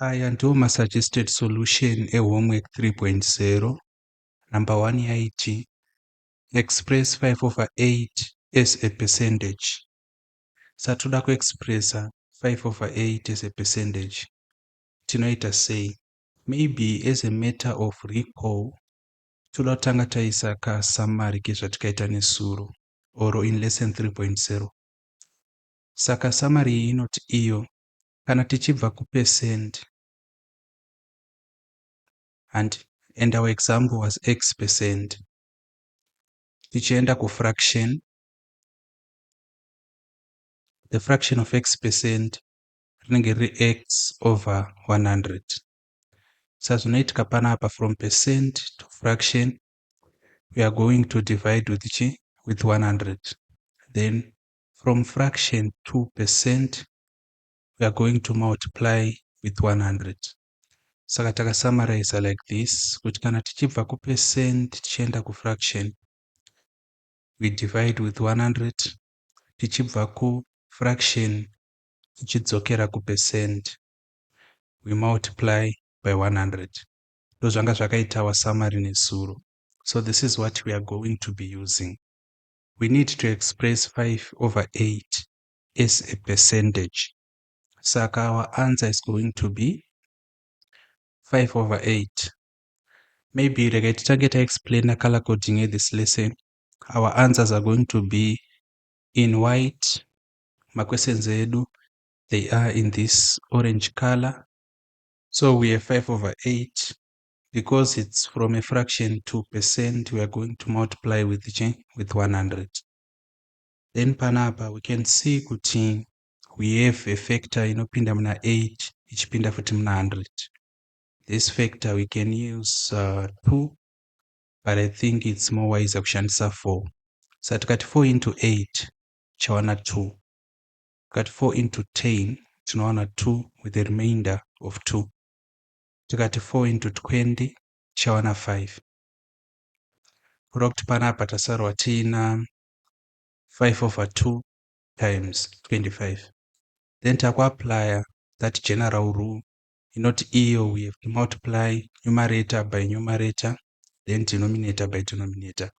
Aya ndiwo masuggested solution ehomework 3.0. Number 1 yaiti express 5/8 as a percentage. Satoda kuexpressa 5/8 as a percentage. Tinoita sei? Maybe as a matter of recall, toda kutanga taisa ka summary kezvatikaita nesuro or in lesson 3.0. Saka summary iyi inoti iyo kana tichibva kupercent and our example was x%. Tichienda kufraction, the fraction of x% rinenge riri x over 100. Saka zvinoitika panapa from percent to fraction, we are going to divide with 100. Then from fraction to percent, we are going to multiply with 100. Saka takasummarize like this, kuti kana tichibva kupercent tichienda kufraction, we divide with 100. Tichibva kufraction tichidzokera kupercent, we multiply by 100. Ndozvanga zvakaita our summary nesuro. So this is what we are going to be using. We need to express 5/8 as a percentage. Saka our answer is going to be 5/8. Maybe regai titange taexplain color coding in this lesson. Our answers are going to be in white. My questions edu, they are in this orange color. So we have 5/8. Because it's from a fraction to percent, we are going to multiply with 100. Then panapa we can see kuti we have a factor inopinda muna 8 ichipinda futi muna 100. This factor we can use 2, but I think it's more wiser kushandisa 4. So tikati 4 into 8 chawana 2. Tikati 4 into 10 tinowana 2 with a remainder of 2. Tikati 4 into 20 chawana 5. Kuda kuti panapa tasarwa tina 5/2 times 25. Then takuapply that general rule inoti iyo we have to multiply numerator by numerator, then denominator by denominator.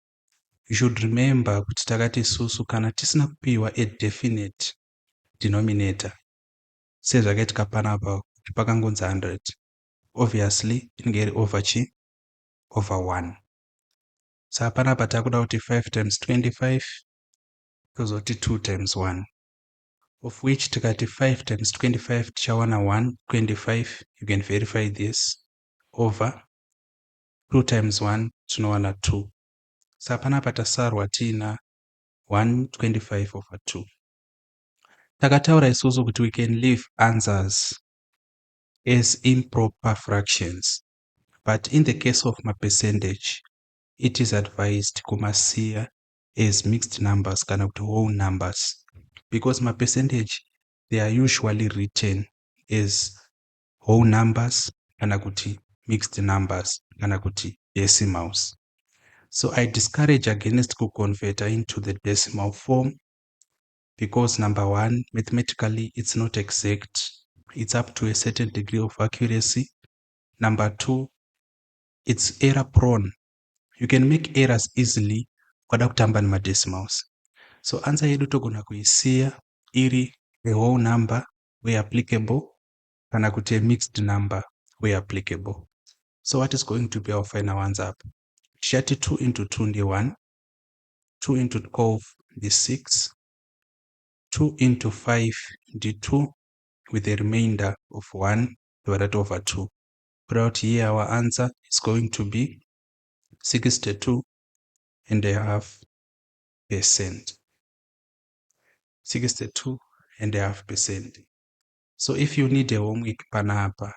You should remember kuti takati isusu kana tisina kupiwa a definite denominator, sezvakaitika panapa kuti pakangonzi 100, obviously inenge iri over 1. Saka panapa takuda kuti 5 times 25 kuzoti 2 times 1, of which tikati 5 times 25 tichawana 125. You can verify this over 2 times 1 tinowana 2. Saka panapa tasarwa tina 125/2. Takataura isusu kuti we can leave answers as improper fractions, but in the case of my percentage, it is advised kumasiya as mixed numbers kana kuti whole numbers, because my percentage, they are usually written as whole numbers kana kuti mixed numbers kana kuti decimals. So I discourage against convert into the decimal form, because number 1, mathematically it's not exact, it's up to a certain degree of accuracy. Number 2, it's error prone. You can make errors easily kwada kutamba nima decimals. So answer yedu togona kuisiya iri a whole number where applicable kana kuti a mixed number where applicable. So what is going to be our final answer? Shati 2 into 2 ndi 1, 2 into 12 ndi 6, 2 into 5 ndi 2 with a remainder of 1 divided over 2. Put out here our answer is going to be 62.5%. 62.5%. So if you need a homework panapa,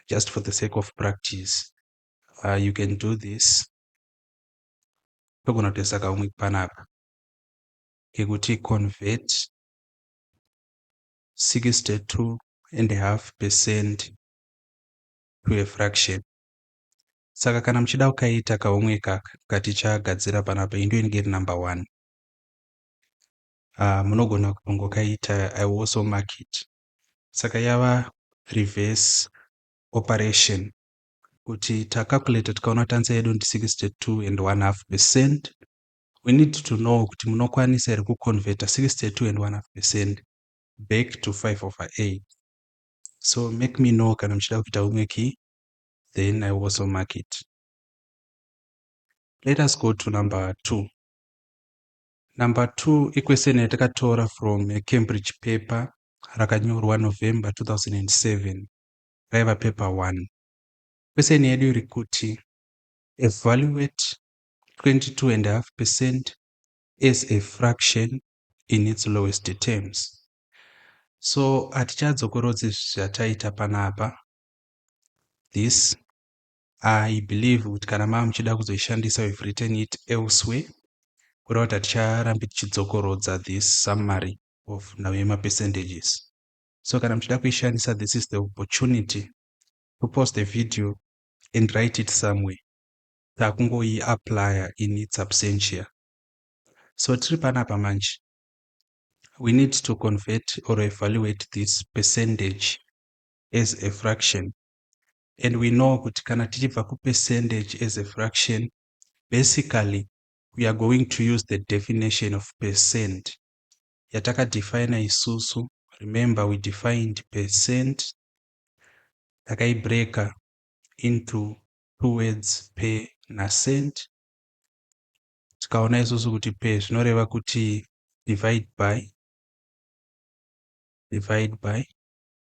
just for the sake of practice, you can do this. Togonotesa ka homework panapa kekuti convert 62.5% to a fraction. Saka kana muchida kukaita ka homework aka katichagadzira panapa, indio inenge iri number 1. Munogona kungokaita, I will also mark it. Saka yava reverse operation kuti tacalculate tikaona kuti answer yedu ndi 62.5%. We need to know kuti munokwanisa here kuconverta 62.5% back to 5/8. So make me know kana muchida kuita homework iyi, then I will also mark it. Let us go to number 2. Number 2 iquestion yatakatora from a Cambridge paper rakanyorwa November 2007. Raiva paper 1. Question yedu iri kuti evaluate 22.5% as a fraction in its lowest terms. So hatichadzokorodzi zvataita panapa. This I believe kuti kana mama muchida kuzoishandisa we've written it elsewhere. Kureva kuti haticharambi tichidzokorodza this summary of nauyema percentages. So kana muchida kuishandisa, this is the opportunity to pause the video and write it somewhere. Takungoi apply in its absentia. So tiri panapa manje, we need to convert or evaluate this percentage as a fraction. And we know kuti kana tichibva ku percentage as a fraction, basically we are going to use the definition of percent yataka define isusu. Remember, we defined percent takaibreaka into two words, per na cent. Tikaona isusu kuti per zvinoreva kuti divide by,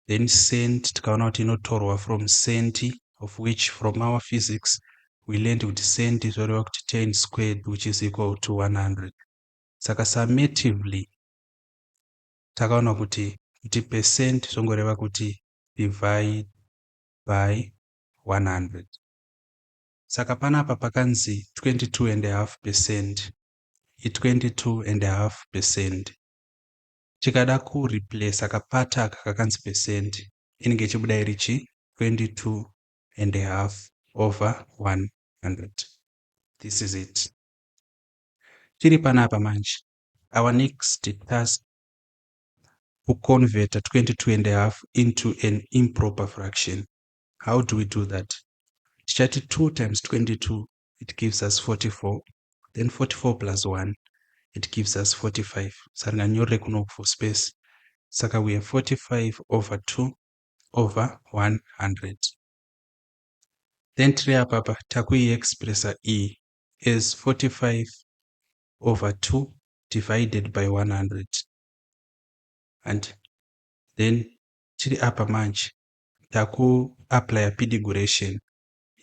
then cent tikaona kuti inotorwa from centi, of which from our physics we learned kuti cent zvinoreva kuti 10 squared, which is equal to 100. Saka summatively takaona kuti percent zvongoreva kuti divide by 100. Saka panapa pakanzi 22.5%. i22.5%. Tikada kureplace akapata aka kakanzi percent, inenge ichibuda iri chi 22.5 over 100. This is it. Tiri panapa manje, our next task to convert 22.5 into an improper fraction. How do we do that? Tichati 2 times 22, it gives us 44. Then 44 plus 1, it gives us 45. Saranganyore kuno for space. Saka we have 45 over 2 over 100. Then tria papa takui expressa e is 45 over 2 divided by 100. And then tiri apa manje taku apply a pidiguration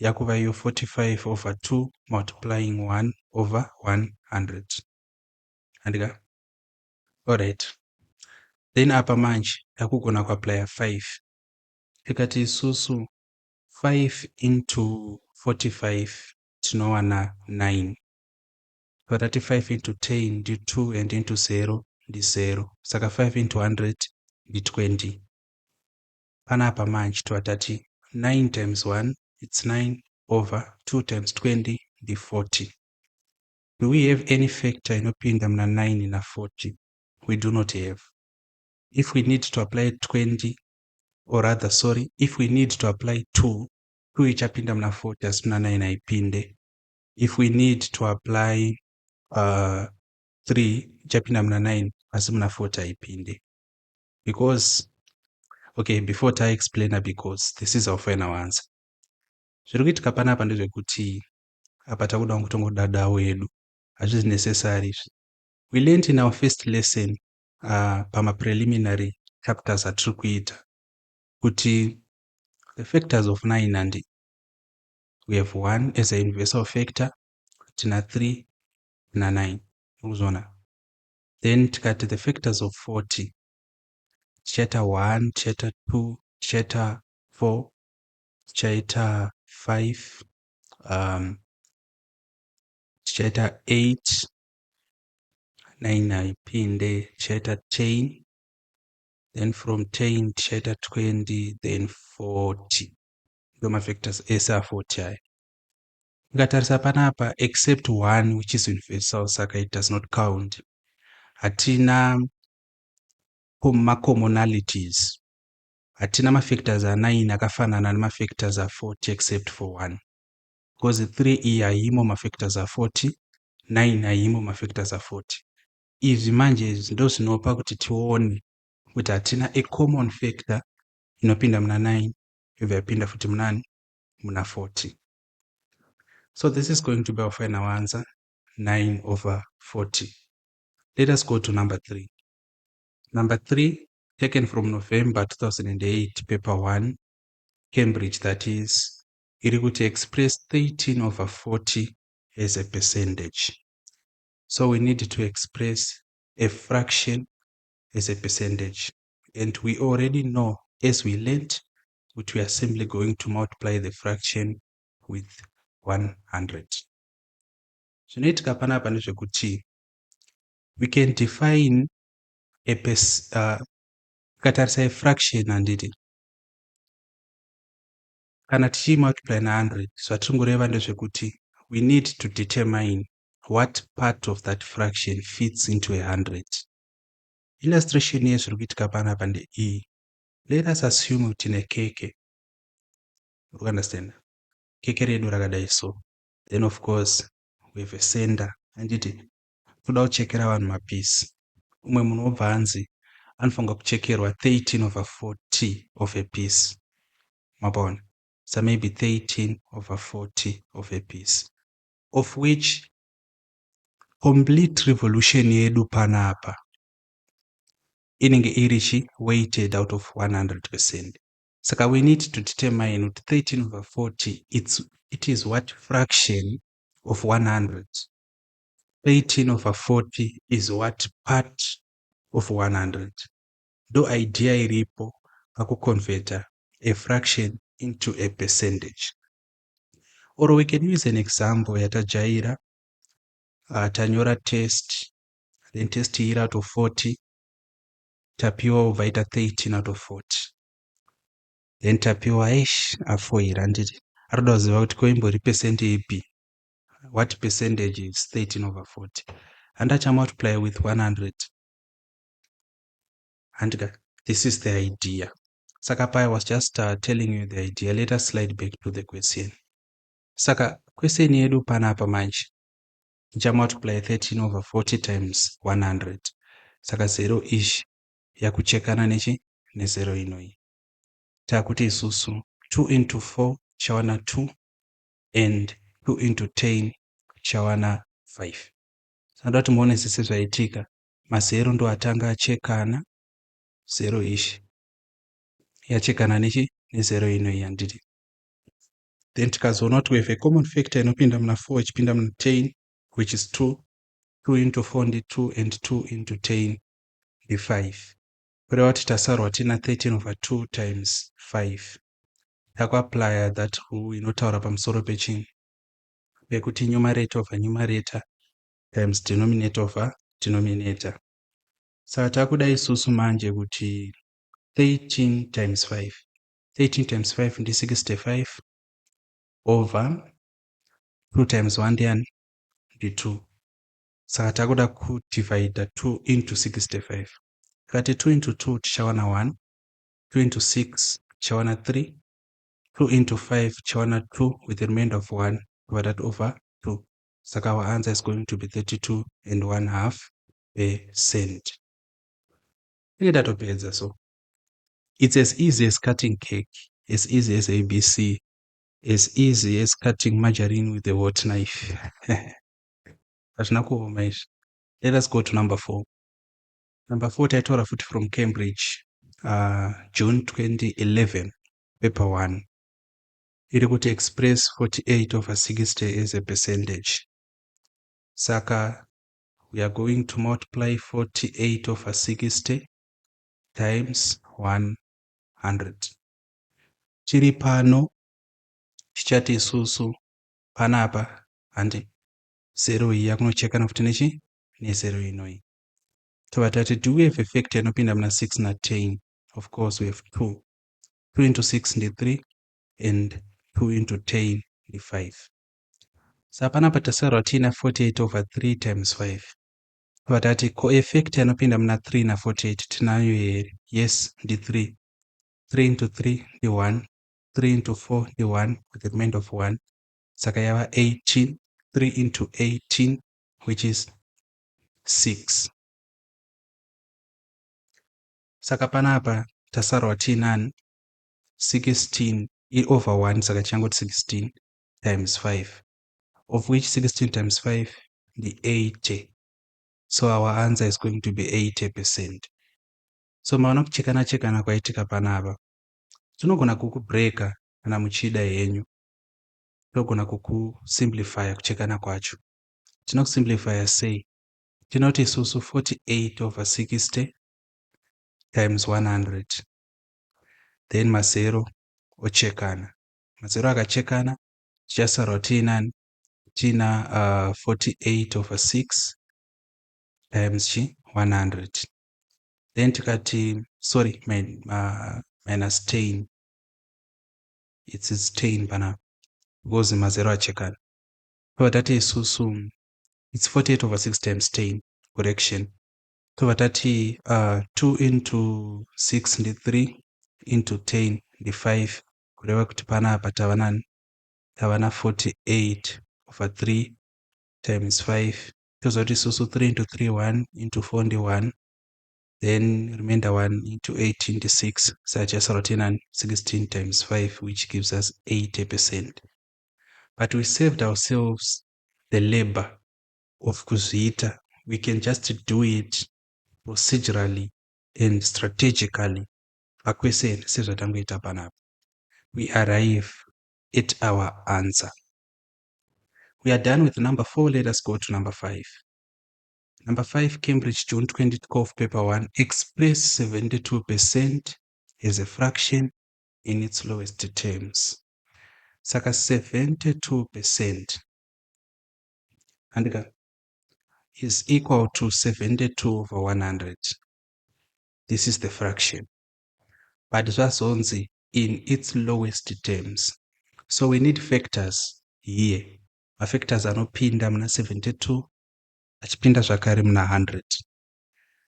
yakuva yo 45 over 2 multiplying 1 over 100. Andika? Alright. Then apa manje takugona kuapply 5. Tikati isusu 5 into 45 tinowana 9. Patati 5 into 10 ndi 2 and into 0 ndi 0. Saka 5 into 100 ndi 20. Panapa manje twatati 9 times 1, it's 9 over 2 times 20 ndi 40. Do we have any factor inopinda mna 9 na 40? We do not have. If we need to apply 20, or rather, sorry, if we need to apply 2 ichapinda mna 40 as mna 9 aipinde. If we need to apply 3 ichapinda mna 9 as mna 40 aipinde. Because, okay, before I explain because this is our final answer. Zvirikuitika panapa ndezvekuti apa takuda kutongodada wedu. Hazvisi necessary. We learned in our first lesson pama preliminary chapters atiri kuita kuti the factors of 9 and we have 1 as a universal factor, tina 3 na 9. Uzona. Then tikati the factors of 40, tichaita 1, tichaita 2, tichaita 4, tichaita 5, tichaita 8, 9 aipinde, tichaita 10, then from 10 tichaita 20, then 40. Ndoma factors esa 40 aya. Ngatarisa panapa except 1 which is universal, saka it does not count. Hatina commonalities. hatina mafactors a9 akafanana nemafactors a40 except for 1, because 3 iyi haimo mafactors a40, 9 haimo mafactors a40. Izvi manje ndo zvinopa kuti tione kuti hatina a-common factor inopinda muna 9 yobva yapinda futi muna 40. So this is going to be our final answer, 9/40. Let us go to number 3. Number 3, taken from November 2008, paper 1, Cambridge, that is, iri kuti express 13/40 as a percentage. So we need to express a fraction as a percentage. And we already know, as we learned, that we are simply going to multiply the fraction with 100. Zvinoitika panapa ndezvekuti we can define katarisa a fraction handiti. Kana tichimultiply na100, zvatingoreva ndezvekuti we need to determine what part of that fraction fits into 100. Illustration yezviri kuitika panapa ndeiyi. Let us assume kuti nekeke. You understand? Keke redu rakadai so. Then of course we have a sender. Handiti toda kuchekera vanhu mapisi. Umwe munhu obva hanzi anofanirwa kuchekerwa 13/40 of a piece. Mabona. So maybe 13/40 of a piece, of which complete revolution yedu panapa inenge irichi weighted out of 100%. Saka we need to determine that 13/40 it is what fraction of 100. 13/40 is what part of 100. Do idea iripo pakuconverta a fraction into a percentage. Or we can use an example yatajaira. Tanyora test, then test here out of 40, tapiwa over 13 out of 40. Then tapiwa a4 handiti. Aroda kuziva kuti koimbori percent ipi. What percentage is 13/40? And I multiply with 100. And this is the idea. Saka I was just telling you the idea. Let us slide back to the question. Saka question yedu panapa manje. Multiply 13/40 times 100. Saka 0 ish yakuchekana nechi ne 0 inoi. Takuti isusu 2 into 4 chawana 2 and 2 into 10 chawana 5. Sanda kuti muone sese zvaitika. Mazero ndo atanga achekana 0 ish yachekana nechi ne 0 inoi handiti. Then tikazoona kuti we have a common factor inopinda muna 4 ichipinda muna 10, which is 2. 2 into 4 ndi 2 and 2 into 10 ndi 5. Kureva kuti tasarwa tina 13/2 times 5. Takuapply that rule inotaura pamusoro pechinhu pekuti numerator over numerator times denominator over denominator. Saka takuda isusu manje kuti 13 times 5. 13 times 5 ndi 65 over 2 times 1 ndiani ndi 2. Saka takuda kudivide 2 into 65. Kati 2 into 2 tichawana 1, 2 into 6 tichawana 3, 2 into 5 tichawana 2 with the remainder of 1 divided over 2. Saka our answer is going to be 32.5%. So it's as easy as cutting cake, as easy as ABC, as easy as cutting margarine with a hot knife. Let us go to number 4. Number 4 taitora futi from Cambridge, June 2011, paper 1. Iri kuti express 48/60 as a percentage. Saka we are going to multiply 48/60 times 100. Chiri pano chichati isusu panapa handi 0 iyi yakunochekana futi nechi ne 0 inoi. Tovatati, do we have a factor inopinda muna 6 na 10? Of course we have 2. 2 into 6 ndi 3 and 2 into 10 ndi 5. Saka panapa tasarwa tina 48/3 times 5. Tovatati, ko a factor inopinda muna 3 na 48 tinayo here? Yes, ndi 3. 3 into 3 ndi 1, 3 into 4 ndi 1 with the remainder of 1, saka yava 18. 3 into 18 which is 6. Saka panapa tasarwa tinani 16 over 1, saka changoti 16 times 5, of which 16 times 5 the 80. So our answer is going to be 80%. So maona kuchekana kwaitika panapa, tinogona kukubreka kana muchida yenyu, tinogona kukusimplifya kuchekana kwacho. Tinokusimplifya sei? Tinoti isusu 48 over 60 times 100, then mazero ochekana. Mazero akachekana tichasarwa tiinani? Tina 48 over 6 times 100. Then tikati, sorry, minus 10. It's 10 panapa because mazero achekana. So tati isusu, it's 48 over 6 times 10, correction. So tati 2 into 6 ndi 3 into 10 ndi 5, kureva kuti panapa tavana 48 over 3 times 5. Tozoti isusu 3 into 3 1 into 4 ndi 1, then remainder 1 into 8 into 6, so just 16 times 5, which gives us 80%. But we saved ourselves the labor of kuzita. We can just do it procedurally and strategically. We arrive at our answer. We are done with number 4. Let us go to number 5. Number 5, Cambridge, June 2012, paper 1. Express 72% as a fraction in its lowest terms. Saka 72% and is equal to 72 over 100. This is the fraction. But zvazonzi in its lowest terms. So we need factors here. Factors anopinda muna 72 achipinda zvakare muna 100.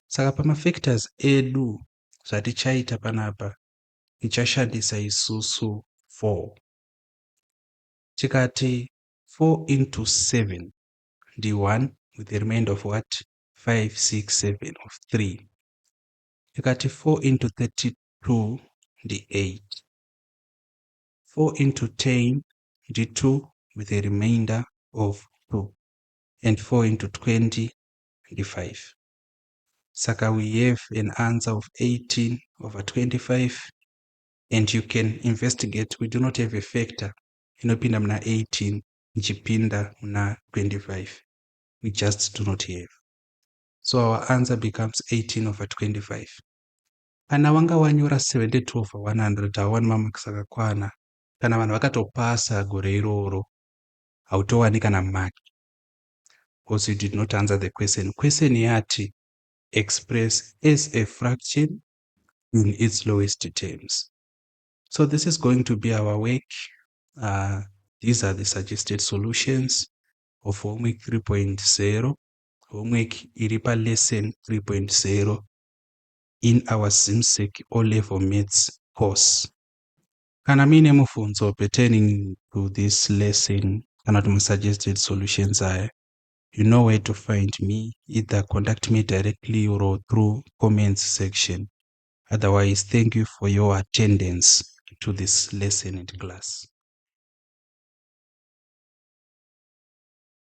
Saka pamafactors edu zvatichaita panapa tichashandisa isusu 4. Tikati 4 into 7 ndi 1 with the remainder of what? 5, 6, 7 of 3. Tikati 4 into 32 ndi 8. 4 into 10 ndi 2 with a remainder of 2. And 4 into 20 ndi 5. Saka we have an answer of 18 over 25. And you can investigate. We do not have a factor inopinda muna 18 ichipinda muna 25. We just do not have. So our answer becomes 18 over 25. Kana wanga wanyora 72 over 100 hawani mamakisa akakwana. Kana vanhu vakatopasa gore iroro hautowani kana mark, because you did not answer the question. Question yati express as a fraction in its lowest terms. So this is going to be our work. These are the suggested solutions of homework 3.0, homework iripa lesson 3.0 in our ZIMSEC O-level maths course. Kana mine mufunzo pertaining to this lesson, kana to suggested solutions are, you know where to find me. Either contact me directly or through comments section. Otherwise, thank you for your attendance to this lesson in class.